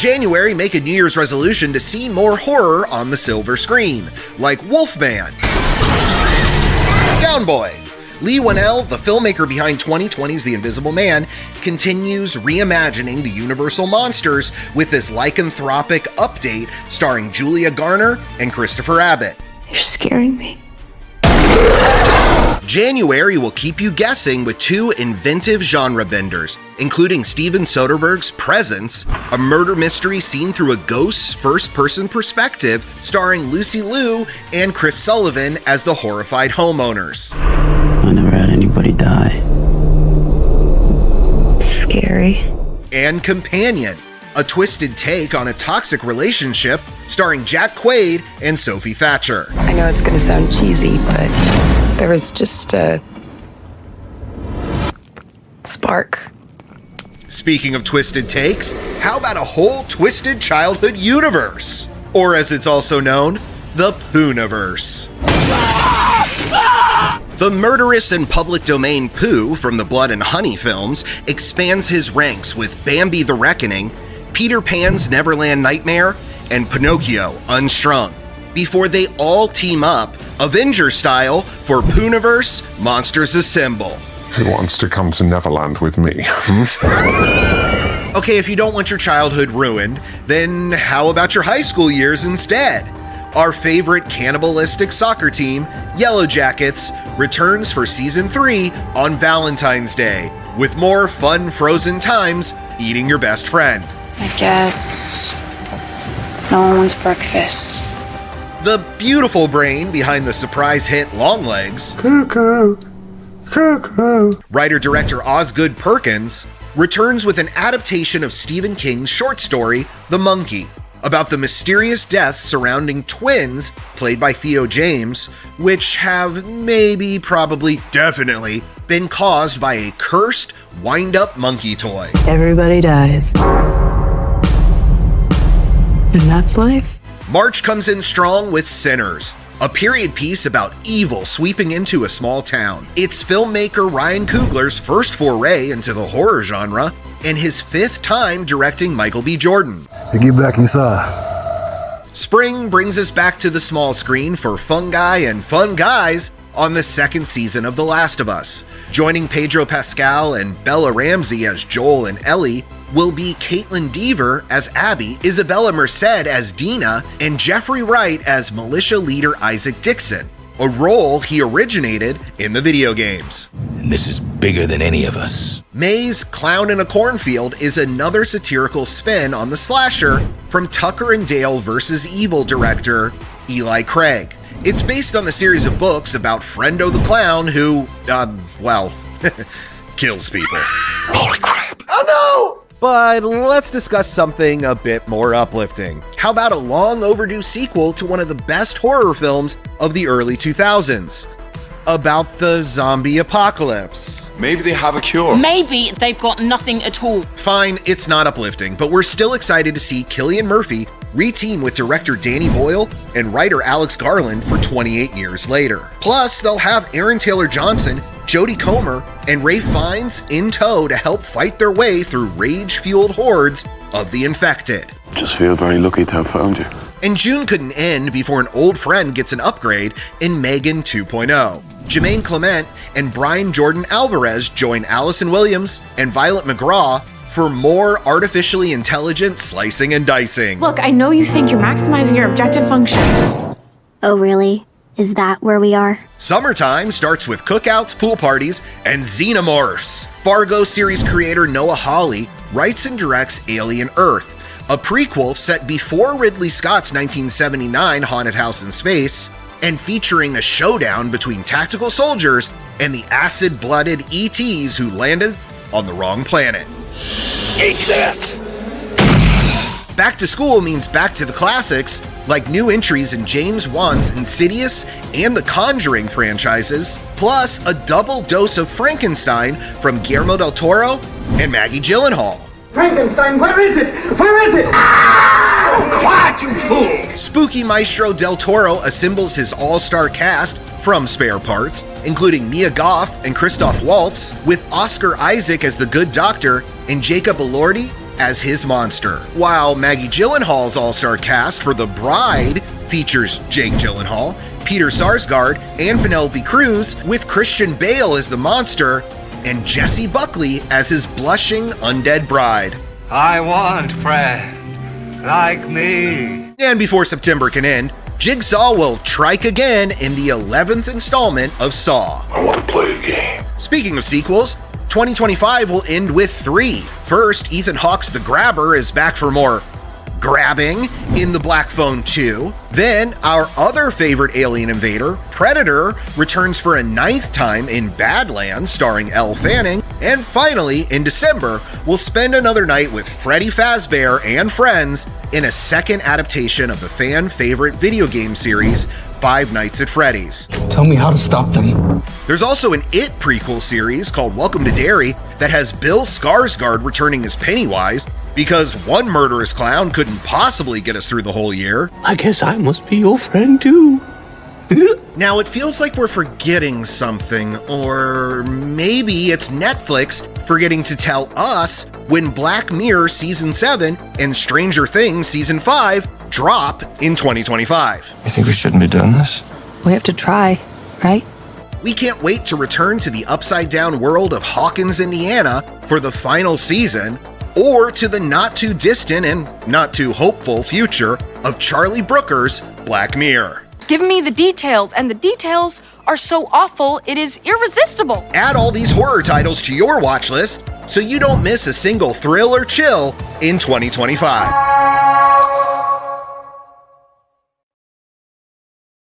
January, make a New Year's resolution to see more horror on the silver screen, like Wolfman, Downboy. Leigh Whannell, the filmmaker behind 2020's The Invisible Man, continues reimagining the Universal monsters with this lycanthropic update starring Julia Garner and Christopher Abbott. You're scaring me. January will keep you guessing with two inventive genre benders, including Steven Soderbergh's Presence, a murder mystery seen through a ghost's first-person perspective, starring Lucy Liu and Chris Sullivan as the horrified homeowners. I never had anybody die. Scary. And Companion, a twisted take on a toxic relationship, starring Jack Quaid and Sophie Thatcher. I know it's gonna sound cheesy, but there was just a spark. Speaking of twisted takes, how about a whole twisted childhood universe? Or as it's also known, the Poohniverse. The murderous and public domain Pooh from the Blood and Honey films expands his ranks with Bambi the Reckoning, Peter Pan's Neverland Nightmare, and Pinocchio Unstrung, before they all team up, Avengers style, for Poohniverse Monsters Assemble. Who wants to come to Neverland with me? Okay, if you don't want your childhood ruined, then how about your high school years instead? Our favorite cannibalistic soccer team, Yellow Jackets, returns for Season 3 on Valentine's Day, with more fun frozen times eating your best friend. I guess no one wants breakfast. The beautiful brain behind the surprise hit Longlegs, Cuckoo, cuckoo. writer-director Osgood Perkins, returns with an adaptation of Stephen King's short story, The Monkey, about the mysterious deaths surrounding twins played by Theo James, which have maybe, probably, definitely been caused by a cursed, wind-up monkey toy. Everybody dies. And that's life. March comes in strong with Sinners, a period piece about evil sweeping into a small town. It's filmmaker Ryan Coogler's first foray into the horror genre, and his fifth time directing Michael B. Jordan. Hey, get back inside. Spring brings us back to the small screen for Fungi and Fun Guys on the second season of The Last of Us. Joining Pedro Pascal and Bella Ramsey as Joel and Ellie will be Caitlin Dever as Abby, Isabella Merced as Dina, and Jeffrey Wright as militia leader Isaac Dixon, a role he originated in the video games. And this is bigger than any of us. May's Clown in a Cornfield is another satirical spin on the slasher from Tucker and Dale vs. Evil director Eli Craig. It's based on the series of books about Frendo the Clown who, kills people. Holy crap. Oh no! But let's discuss something a bit more uplifting. How about a long overdue sequel to one of the best horror films of the early 2000s? About the zombie apocalypse. Maybe they have a cure. Maybe they've got nothing at all. Fine, it's not uplifting, but we're still excited to see Cillian Murphy re-team with director Danny Boyle and writer Alex Garland for 28 years later. Plus, they'll have Aaron Taylor-Johnson, Jodie Comer, and Ralph Fiennes in tow to help fight their way through rage-fueled hordes of the infected. Just feel very lucky to have found you. And June couldn't end before an old friend gets an upgrade in Megan 2.0. Jermaine Clement and Brian Jordan Alvarez join Allison Williams and Violet McGraw for more artificially intelligent slicing and dicing. Look, I know you think you're maximizing your objective function. Oh, really? Is that where we are? Summertime starts with cookouts, pool parties, and xenomorphs. Fargo series creator Noah Hawley writes and directs Alien Earth, a prequel set before Ridley Scott's 1979 Haunted House in Space, and featuring a showdown between tactical soldiers and the acid-blooded ETs who landed on the wrong planet. Eat this! Back to school means back to the classics, like new entries in James Wan's Insidious and the Conjuring franchises, plus a double dose of Frankenstein from Guillermo del Toro and Maggie Gyllenhaal. Frankenstein, where is it? Where is it? Oh, quiet, you fool! Spooky maestro del Toro assembles his all-star cast from Spare Parts, including Mia Goth and Christoph Waltz, with Oscar Isaac as the Good Doctor and Jacob Elordi as his monster, while Maggie Gyllenhaal's all-star cast for The Bride features Jake Gyllenhaal, Peter Sarsgaard, and Penelope Cruz, with Christian Bale as the monster and Jessie Buckley as his blushing undead bride. I want friend like me. And before September can end, Jigsaw will trike again in the 11th installment of Saw. I want to play a game. Speaking of sequels, 2025 will end with 3. First, Ethan Hawke's The Grabber is back for more grabbing in The Black Phone 2. Then, our other favorite alien invader, Predator, returns for a 9th time in Badlands starring Elle Fanning. And finally, in December, we'll spend another night with Freddy Fazbear and friends in a second adaptation of the fan-favorite video game series, Five Nights at Freddy's. Tell me how to stop them. There's also an It prequel series called Welcome to Derry that has Bill Skarsgård returning as Pennywise, because one murderous clown couldn't possibly get us through the whole year. I guess I must be your friend too. Now, it feels like we're forgetting something, or maybe it's Netflix forgetting to tell us when Black Mirror Season 7 and Stranger Things Season 5 drop in 2025. You think we shouldn't be doing this? We have to try, right? We can't wait to return to the upside-down world of Hawkins, Indiana for the final season, or to the not-too-distant and not-too-hopeful future of Charlie Brooker's Black Mirror. Give me the details, and the details are so awful, it is irresistible. Add all these horror titles to your watch list so you don't miss a single thrill or chill in 2025.